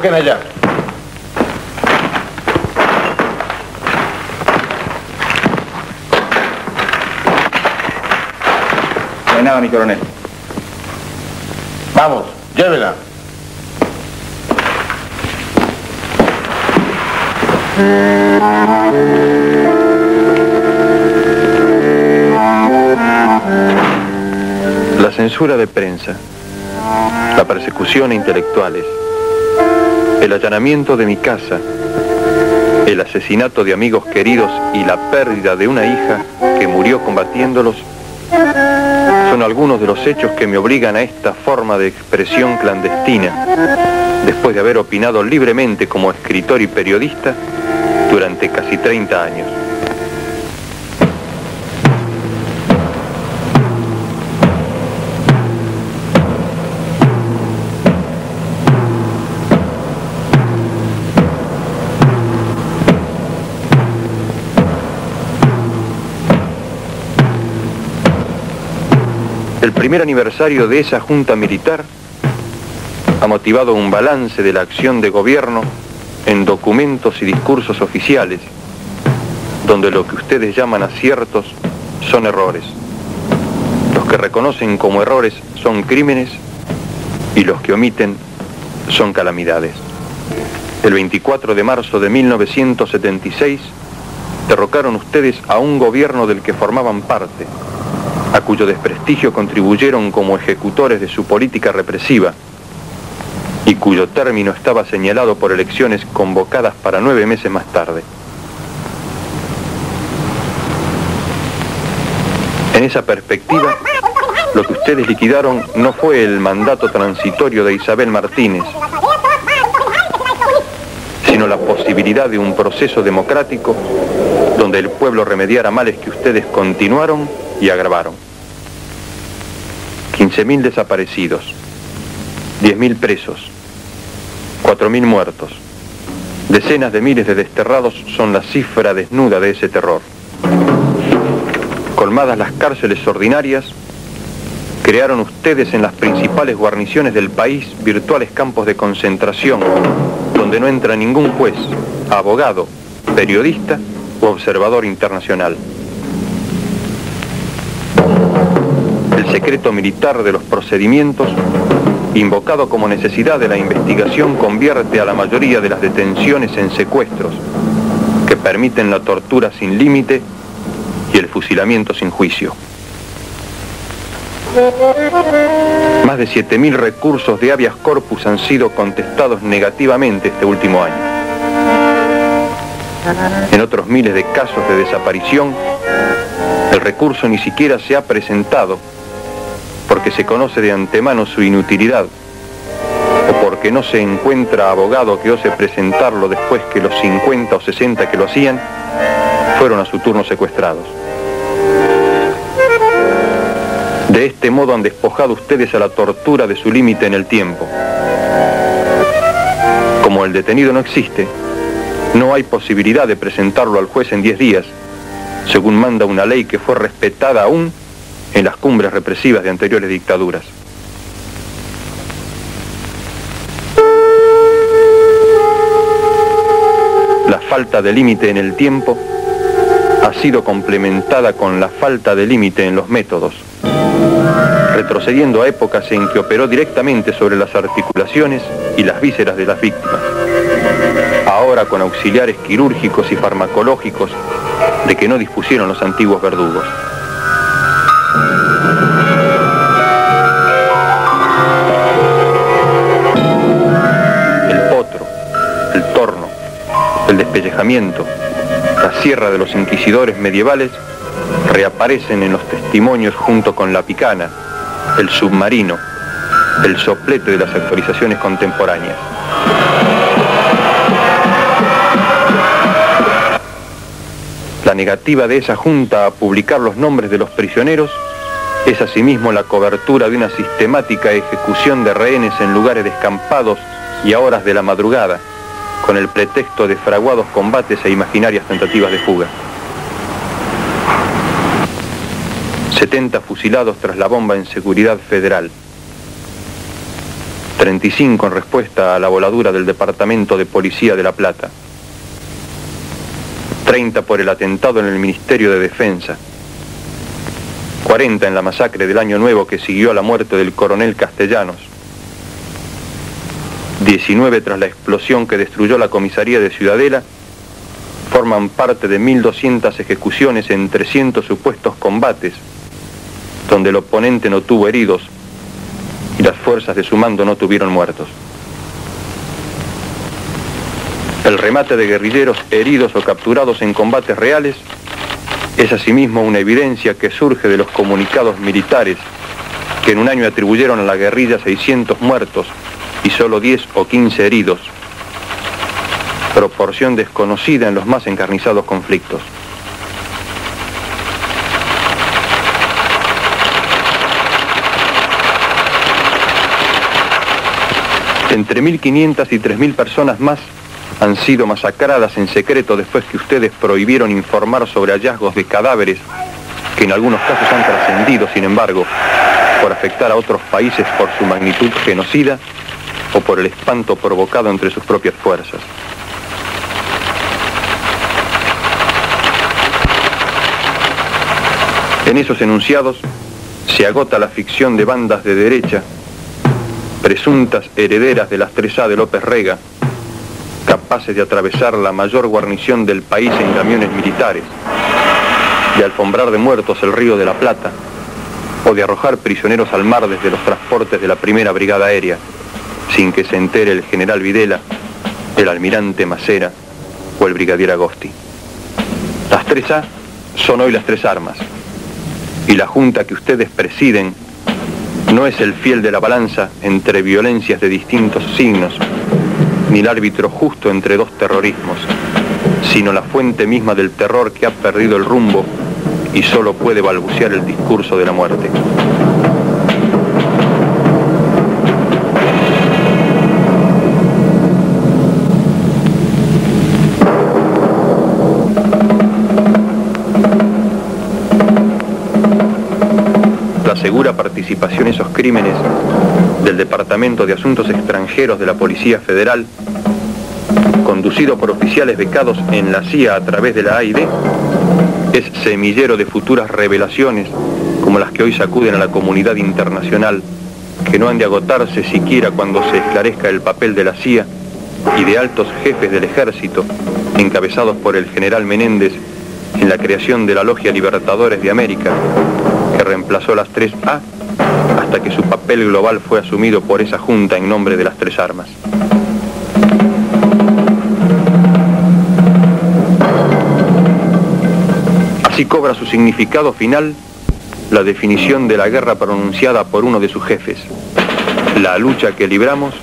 Convoquen allá. No hay nada, mi coronel. Vamos, llévela. La censura de prensa, la persecución a intelectuales, el allanamiento de mi casa, el asesinato de amigos queridos y la pérdida de una hija que murió combatiéndolos son algunos de los hechos que me obligan a esta forma de expresión clandestina, después de haber opinado libremente como escritor y periodista durante casi 30 años. El primer aniversario de esa junta militar ha motivado un balance de la acción de gobierno en documentos y discursos oficiales, donde lo que ustedes llaman aciertos son errores. Los que reconocen como errores son crímenes y los que omiten son calamidades. El 24 de marzo de 1976 derrocaron ustedes a un gobierno del que formaban parte, a cuyo desprestigio contribuyeron como ejecutores de su política represiva y cuyo término estaba señalado por elecciones convocadas para 9 meses más tarde. En esa perspectiva, lo que ustedes liquidaron no fue el mandato transitorio de Isabel Martínez, sino la posibilidad de un proceso democrático donde el pueblo remediara males que ustedes continuaron y agravaron. 15.000 desaparecidos, 10.000 presos, 4.000 muertos, decenas de miles de desterrados son la cifra desnuda de ese terror. Colmadas las cárceles ordinarias, crearon ustedes en las principales guarniciones del país virtuales campos de concentración, donde no entra ningún juez, abogado, periodista o observador internacional. El secreto militar de los procedimientos, invocado como necesidad de la investigación, convierte a la mayoría de las detenciones en secuestros, que permiten la tortura sin límite y el fusilamiento sin juicio. Más de 7.000 recursos de habeas corpus han sido contestados negativamente este último año. En otros miles de casos de desaparición, el recurso ni siquiera se ha presentado porque se conoce de antemano su inutilidad o porque no se encuentra abogado que ose presentarlo después que los 50 o 60 que lo hacían fueron a su turno secuestrados. De este modo han despojado ustedes a la tortura de su límite en el tiempo. Como el detenido no existe, no hay posibilidad de presentarlo al juez en 10 días, según manda una ley que fue respetada aún en las cumbres represivas de anteriores dictaduras. La falta de límite en el tiempo ha sido complementada con la falta de límite en los métodos, retrocediendo a épocas en que operó directamente sobre las articulaciones y las vísceras de las víctimas, ahora con auxiliares quirúrgicos y farmacológicos de que no dispusieron los antiguos verdugos. El potro, el torno, el despellejamiento, la sierra de los inquisidores medievales reaparecen en los testimonios junto con la picana, el submarino, el soplete de las actualizaciones contemporáneas. La negativa de esa junta a publicar los nombres de los prisioneros es asimismo la cobertura de una sistemática ejecución de rehenes en lugares descampados y a horas de la madrugada, con el pretexto de fraguados combates e imaginarias tentativas de fuga. 70 fusilados tras la bomba en Seguridad Federal. 35 en respuesta a la voladura del Departamento de Policía de La Plata, 30 por el atentado en el Ministerio de Defensa, 40 en la masacre del Año Nuevo que siguió a la muerte del coronel Castellanos, 19 tras la explosión que destruyó la comisaría de Ciudadela, forman parte de 1.200 ejecuciones en 300 supuestos combates, donde el oponente no tuvo heridos y las fuerzas de su mando no tuvieron muertos. El remate de guerrilleros heridos o capturados en combates reales es asimismo una evidencia que surge de los comunicados militares que en un año atribuyeron a la guerrilla 600 muertos y solo 10 o 15 heridos, proporción desconocida en los más encarnizados conflictos. Entre 1.500 y 3.000 personas más han sido masacradas en secreto después que ustedes prohibieron informar sobre hallazgos de cadáveres que en algunos casos han trascendido, sin embargo, por afectar a otros países por su magnitud genocida o por el espanto provocado entre sus propias fuerzas. En esos enunciados se agota la ficción de bandas de derecha, presuntas herederas de las 3A de López Rega, capaces de atravesar la mayor guarnición del país en camiones militares, de alfombrar de muertos el río de la Plata, o de arrojar prisioneros al mar desde los transportes de la Primera Brigada Aérea, sin que se entere el general Videla, el almirante Macera o el brigadier Agosti. Las 3A son hoy las 3 armas, y la junta que ustedes presiden no es el fiel de la balanza entre violencias de distintos signos, ni el árbitro justo entre dos terrorismos, sino la fuente misma del terror que ha perdido el rumbo y solo puede balbucear el discurso de la muerte. La segura participación en esos crímenes del Departamento de Asuntos Extranjeros de la Policía Federal, conducido por oficiales becados en la CIA a través de la AID, es semillero de futuras revelaciones como las que hoy sacuden a la comunidad internacional, que no han de agotarse siquiera cuando se esclarezca el papel de la CIA y de altos jefes del ejército, encabezados por el general Menéndez, en la creación de la Logia Libertadores de América, que reemplazó las 3A hasta que su papel global fue asumido por esa junta en nombre de las 3 armas. Así cobra su significado final la definición de la guerra pronunciada por uno de sus jefes. La lucha que libramos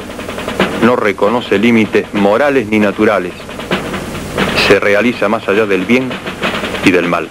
no reconoce límites morales ni naturales. Se realiza más allá del bien y del mal.